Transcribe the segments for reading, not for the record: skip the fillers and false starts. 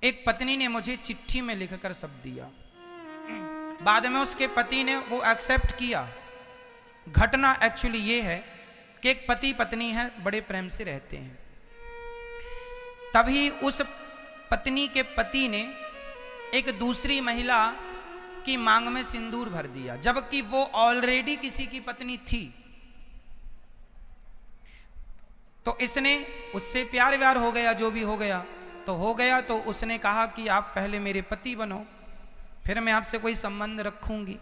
एक पत्नी ने मुझे चिट्ठी में लिखकर सब दिया, बाद में उसके पति ने वो एक्सेप्ट किया। घटना एक्चुअली ये है कि एक पति पत्नी है, बड़े प्रेम से रहते हैं। तभी उस पत्नी के पति ने एक दूसरी महिला की मांग में सिंदूर भर दिया, जबकि वो ऑलरेडी किसी की पत्नी थी। तो इसने उससे प्यार व्यार हो गया, जो भी हो गया तो हो गया। तो उसने कहा कि आप पहले मेरे पति बनो, फिर मैं आपसे कोई संबंध रखूंगी।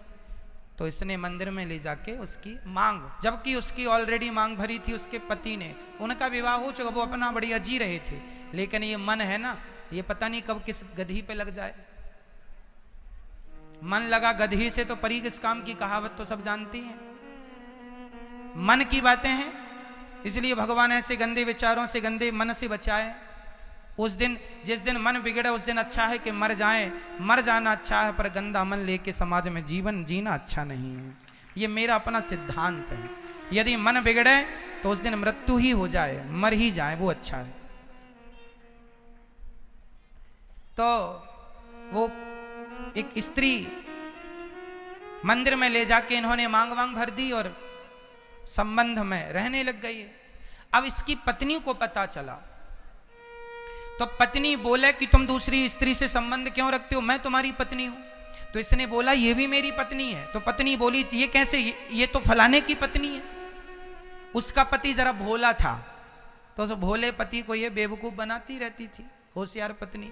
तो इसने मंदिर में ले जाके उसकी मांग, जबकि उसकी ऑलरेडी मांग भरी थी उसके पति ने, उनका विवाह हो चुका, वो अपना बढ़िया जी रहे थे। लेकिन ये मन है ना, ये पता नहीं कब किस गधी पे लग जाए। मन लगा गधी से तो परी किस काम की, कहावत तो सब जानती हैं। मन की बातें हैं, इसलिए भगवान ऐसे गंदे विचारों से, गंदे मन से बचाए। उस दिन, जिस दिन मन बिगड़े उस दिन अच्छा है कि मर जाएं। मर जाना अच्छा है, पर गंदा मन लेके समाज में जीवन जीना अच्छा नहीं है। ये मेरा अपना सिद्धांत है। यदि मन बिगड़े तो उस दिन मृत्यु ही हो जाए, मर ही जाए, वो अच्छा है। तो वो एक स्त्री मंदिर में ले जाके इन्होंने मांग वांग भर दी और संबंध में रहने लग गई। अब इसकी पत्नी को पता चला, तो पत्नी बोले कि तुम दूसरी स्त्री से संबंध क्यों रखते हो, मैं तुम्हारी पत्नी हूं। तो इसने बोला ये भी मेरी पत्नी है। तो पत्नी बोली ये कैसे, ये तो फलाने की पत्नी है। उसका पति जरा भोला था, तो उस भोले पति को ये बेवकूफ बनाती रहती थी, होशियार पत्नी।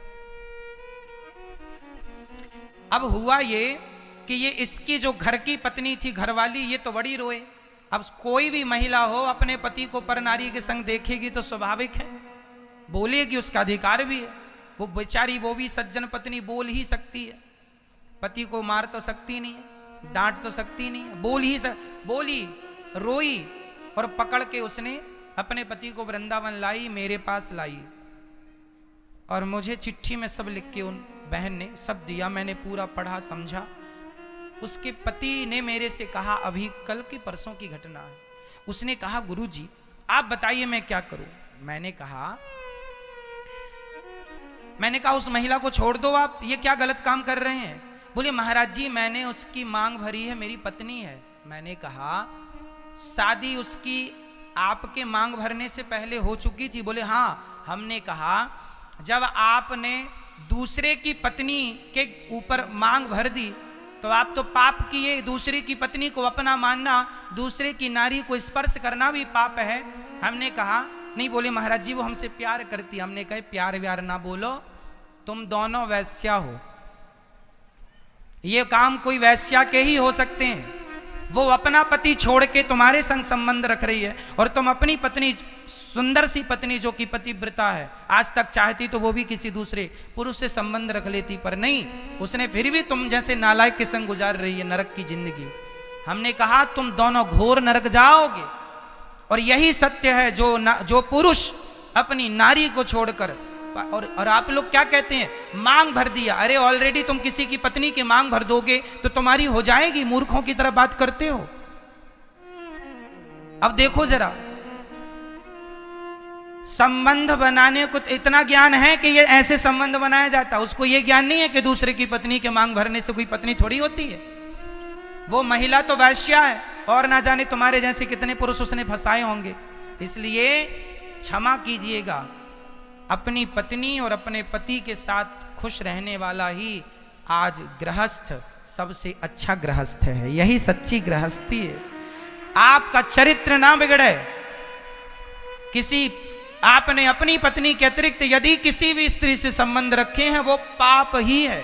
अब हुआ ये कि ये इसकी जो घर की पत्नी थी, घरवाली, ये तो बड़ी रोए। अब कोई भी महिला हो अपने पति को पर नारी के संग देखेगी तो स्वाभाविक है बोलेगी, उसका अधिकार भी है। वो बेचारी, वो भी सज्जन पत्नी, बोल ही सकती है। पति को मार तो सकती नहीं है, डांट तो सकती नहीं है, बोली, रोई और पकड़ के उसने अपने पति को वृंदावन लाई, मेरे पास लाई। और मुझे चिट्ठी में सब लिख के उन बहन ने सब दिया, मैंने पूरा पढ़ा समझा। उसके पति ने मेरे से कहा, अभी कल की परसों की घटना है, उसने कहा गुरुजी आप बताइए मैं क्या करूं। मैंने कहा उस महिला को छोड़ दो आप, ये क्या गलत काम कर रहे हैं। बोले महाराज जी मैंने उसकी मांग भरी है, मेरी पत्नी है। मैंने कहा शादी उसकी आपके मांग भरने से पहले हो चुकी थी। बोले हाँ। हमने कहा जब आपने दूसरे की पत्नी के ऊपर मांग भर दी तो आप तो पाप किए। दूसरे की पत्नी को अपना मानना, दूसरे की नारी को स्पर्श करना भी पाप है। हमने कहा नहीं। बोले महाराज जी वो हमसे प्यार करती। हमने कहा प्यार व्यार ना बोलो, तुम दोनों वैश्या हो। ये काम कोई वैश्या के ही हो सकते हैं। वो अपना पति छोड़ के तुम्हारे संग संबंध रख रही है और तुम अपनी पत्नी, सुंदर सी पत्नी जो कि पतिव्रता है, आज तक चाहती तो वो भी किसी दूसरे पुरुष से संबंध रख लेती, पर नहीं, उसने फिर भी तुम जैसे नालायक के संग गुजार रही है नरक की जिंदगी। हमने कहा तुम दोनों घोर नरक जाओगे। और यही सत्य है, जो पुरुष अपनी नारी को छोड़कर, और आप लोग क्या कहते हैं, मांग भर दिया। अरे ऑलरेडी तुम किसी की पत्नी की मांग भर दोगे तो तुम्हारी हो जाएगी, मूर्खों की तरह बात करते हो। अब देखो जरा, संबंध बनाने को इतना ज्ञान है कि ये ऐसे संबंध बनाया जाता, उसको ये ज्ञान नहीं है कि दूसरे की पत्नी के मांग भरने से कोई पत्नी थोड़ी होती है। वो महिला तो वैश्या है और ना जाने तुम्हारे जैसे कितने पुरुष उसने फंसाए होंगे। इसलिए क्षमा कीजिएगा, अपनी पत्नी और अपने पति के साथ खुश रहने वाला ही आज गृहस्थ सबसे अच्छा गृहस्थ है। यही सच्ची गृहस्थी है। आपका चरित्र ना बिगड़े। आपने अपनी पत्नी के अतिरिक्त यदि किसी भी स्त्री से संबंध रखे हैं वो पाप ही है।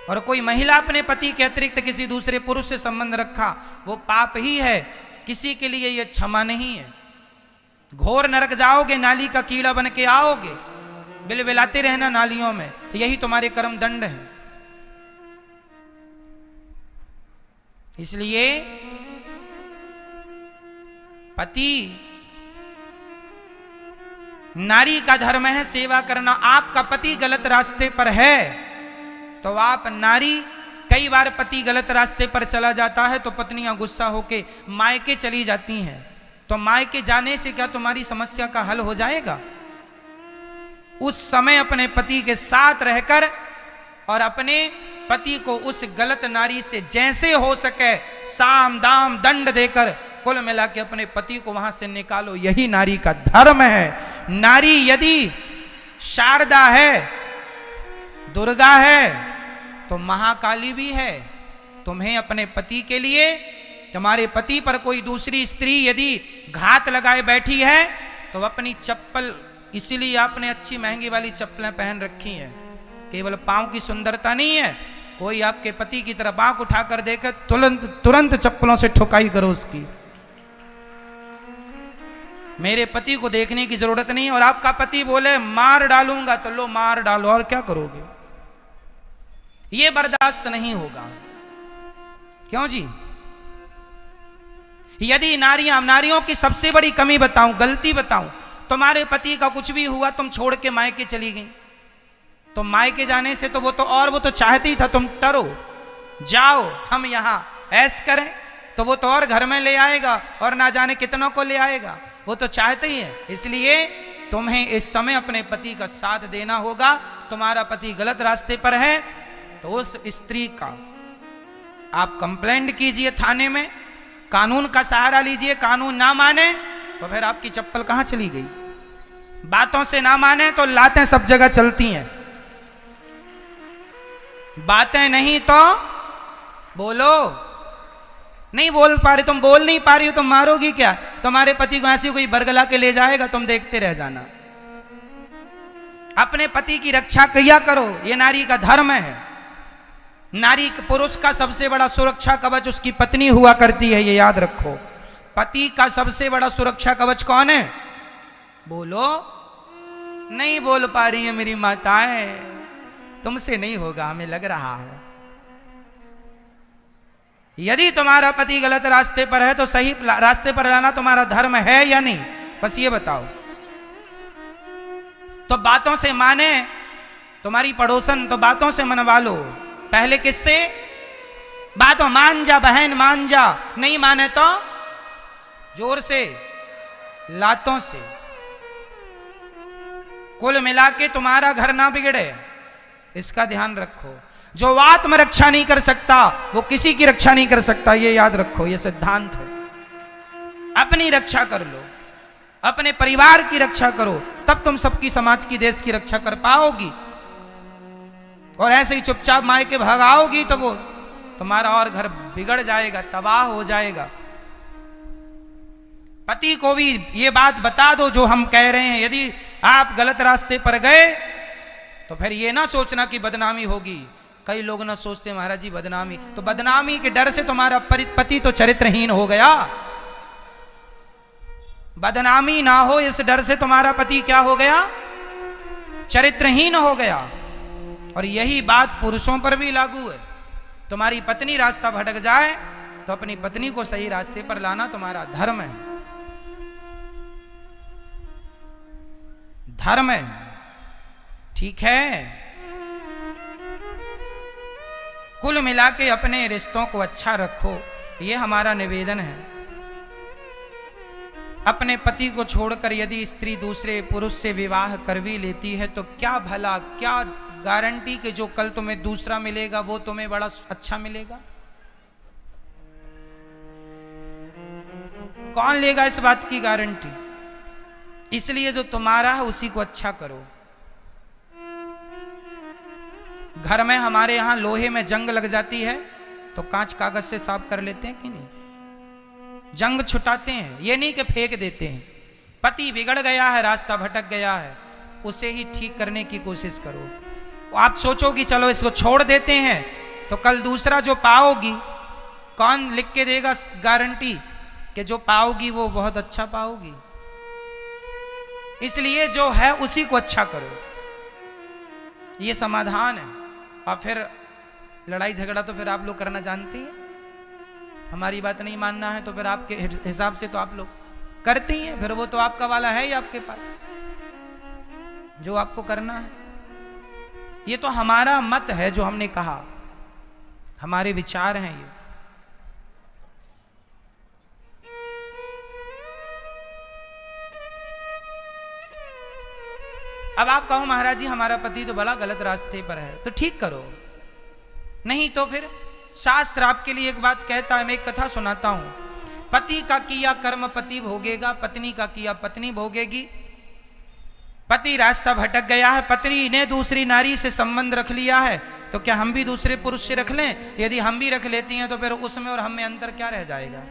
और कोई महिला अपने पति के अतिरिक्त किसी दूसरे पुरुष से संबंध रखा वो पाप ही है। किसी के लिए यह क्षमा नहीं है। घोर नरक जाओगे, नाली का कीड़ा बन के आओगे, बिलबिलाते रहना नालियों में, यही तुम्हारे कर्म दंड है। इसलिए पति, नारी का धर्म है सेवा करना। आपका पति गलत रास्ते पर है तो आप नारी, कई बार पति गलत रास्ते पर चला जाता है तो पत्नियां गुस्सा होके मायके चली जाती हैं। तो मायके जाने से क्या तुम्हारी समस्या का हल हो जाएगा? उस समय अपने पति के साथ रहकर और अपने पति को उस गलत नारी से जैसे हो सके साम दाम दंड देकर कुल मिला के अपने पति को वहां से निकालो। यही नारी का धर्म है। नारी यदि शारदा है, दुर्गा है, तो महाकाली भी है। तुम्हें अपने पति के लिए, तुम्हारे पति पर कोई दूसरी स्त्री यदि घात लगाए बैठी है तो अपनी चप्पल, इसीलिए आपने अच्छी महंगी वाली चप्पलें पहन रखी हैं, केवल पांव की सुंदरता नहीं है। कोई आपके पति की तरफ आंख उठाकर देखे तुरंत चप्पलों से ठुकाई करो उसकी। मेरे पति को देखने की जरूरत नहीं। और आपका पति बोले मार डालूंगा, तो लो मार डालो, और क्या करोगे? ये बर्दाश्त नहीं होगा। क्यों जी? यदि नारियों की सबसे बड़ी कमी बताऊं, गलती बताऊं, तुम्हारे पति का कुछ भी हुआ, तुम छोड़ के मायके चली गई, तो मायके जाने से तो वो तो चाहती ही था तुम टरो, जाओ हम यहां ऐश करें, तो वो तो और घर में ले आएगा और ना जाने कितनों को ले आएगा। वो तो चाहते ही है। इसलिए तुम्हें इस समय अपने पति का साथ देना होगा। तुम्हारा पति गलत रास्ते पर है तो उस स्त्री का आप कंप्लेंट कीजिए थाने में, कानून का सहारा लीजिए। कानून ना माने तो फिर आपकी चप्पल कहां चली गई? बातों से ना माने तो लातें सब जगह चलती हैं। बातें नहीं तो बोलो। नहीं बोल पा रही, तुम बोल नहीं पा रही हो, तुम मारोगी क्या? तुम्हारे पति को ऐसी कोई बरगला के ले जाएगा, तुम देखते रह जाना। अपने पति की रक्षा किया करो, ये नारी का धर्म है। नारी पुरुष का सबसे बड़ा सुरक्षा कवच उसकी पत्नी हुआ करती है, ये याद रखो। पति का सबसे बड़ा सुरक्षा कवच कौन है? बोलो। नहीं बोल पा रही है मेरी माताएं, तुमसे नहीं होगा, हमें लग रहा है। यदि तुम्हारा पति गलत रास्ते पर है तो सही रास्ते पर लाना तुम्हारा धर्म है या नहीं? बस ये बताओ। तो बातों से माने, तुम्हारी पड़ोसन तो बातों से मनवा लो। पहले किससे? बातों, मान जा बहन मान जा। नहीं माने तो जोर से, लातों से। कुल मिला के तुम्हारा घर ना बिगड़े, इसका ध्यान रखो। जो आत्म रक्षा नहीं कर सकता वो किसी की रक्षा नहीं कर सकता, ये याद रखो, ये सिद्धांत है। अपनी रक्षा कर लो, अपने परिवार की रक्षा करो, तब तुम सबकी, समाज की, देश की रक्षा कर पाओगी। और ऐसे ही चुपचाप मायके भगाओगी तो वो तुम्हारा और घर बिगड़ जाएगा, तबाह हो जाएगा। पति को भी ये बात बता दो जो हम कह रहे हैं। यदि आप गलत रास्ते पर गए तो फिर ये ना सोचना कि बदनामी होगी। कई लोग ना सोचते महाराज जी बदनामी, तो बदनामी के डर से तुम्हारा पति तो चरित्रहीन हो गया। बदनामी ना हो इस डर से तुम्हारा पति क्या हो गया? चरित्रहीन हो गया। और यही बात पुरुषों पर भी लागू है। तुम्हारी पत्नी रास्ता भटक जाए तो अपनी पत्नी को सही रास्ते पर लाना तुम्हारा धर्म है। धर्म है, ठीक है। कुल मिला के अपने रिश्तों को अच्छा रखो, ये हमारा निवेदन है। अपने पति को छोड़कर यदि स्त्री दूसरे पुरुष से विवाह कर भी लेती है तो क्या भला, क्या गारंटी कि जो कल तुम्हें दूसरा मिलेगा वो तुम्हें बड़ा अच्छा मिलेगा? कौन लेगा इस बात की गारंटी? इसलिए जो तुम्हारा है उसी को अच्छा करो। घर में हमारे यहां लोहे में जंग लग जाती है तो कांच कागज से साफ कर लेते हैं कि नहीं? जंग छुटाते हैं, ये नहीं कि फेंक देते हैं। पति बिगड़ गया है, रास्ता भटक गया है, उसे ही ठीक करने की कोशिश करो। आप सोचो कि चलो इसको छोड़ देते हैं तो कल दूसरा जो पाओगी, कौन लिख के देगा गारंटी कि जो पाओगी वो बहुत अच्छा पाओगी? इसलिए जो है उसी को अच्छा करो, ये समाधान है। और फिर लड़ाई झगड़ा तो फिर आप लोग करना जानते हैं। हमारी बात नहीं मानना है तो फिर आपके हिसाब से तो आप लोग करते ही हैं। फिर वो तो आपका वाला है ही आपके पास, जो आपको करना है। ये तो हमारा मत है, जो हमने कहा, हमारे विचार हैं ये। अब आप कहो महाराज जी हमारा पति तो बड़ा गलत रास्ते पर है, तो ठीक करो, नहीं तो फिर शास्त्र आपके लिए एक बात कहता है, मैं एक कथा सुनाता हूं। पति का किया कर्म पति भोगेगा, पत्नी का किया पत्नी भोगेगी। पति रास्ता भटक गया है, पत्नी ने दूसरी नारी से संबंध रख लिया है, तो क्या हम भी दूसरे पुरुष से रख लें? यदि हम भी रख लेती हैं तो फिर उसमें और हम में अंतर क्या रह जाएगा?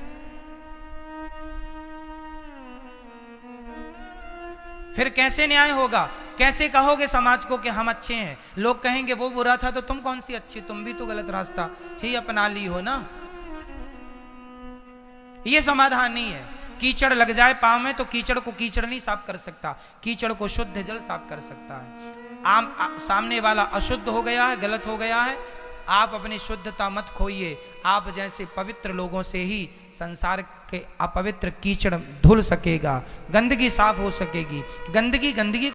फिर कैसे न्याय होगा? कैसे कहोगे समाज को कि हम अच्छे हैं? लोग कहेंगे वो बुरा था तो तुम कौन सी अच्छी, तुम भी तो गलत रास्ता ही अपना ली हो ना। ये समाधान नहीं है। कीचड़ लग जाए पांव में तो कीचड़ को कीचड़ नहीं साफ कर सकता, कीचड़ को शुद्ध जल साफ कर सकता है। सामने वाला अशुद्ध हो गया है, गलत हो गया है, आप अपनी शुद्धता मत खोइए। आप जैसे पवित्र लोगों से ही संसार के अपवित्र कीचड़ धुल सकेगा, गंदगी साफ हो सकेगी। गंदगी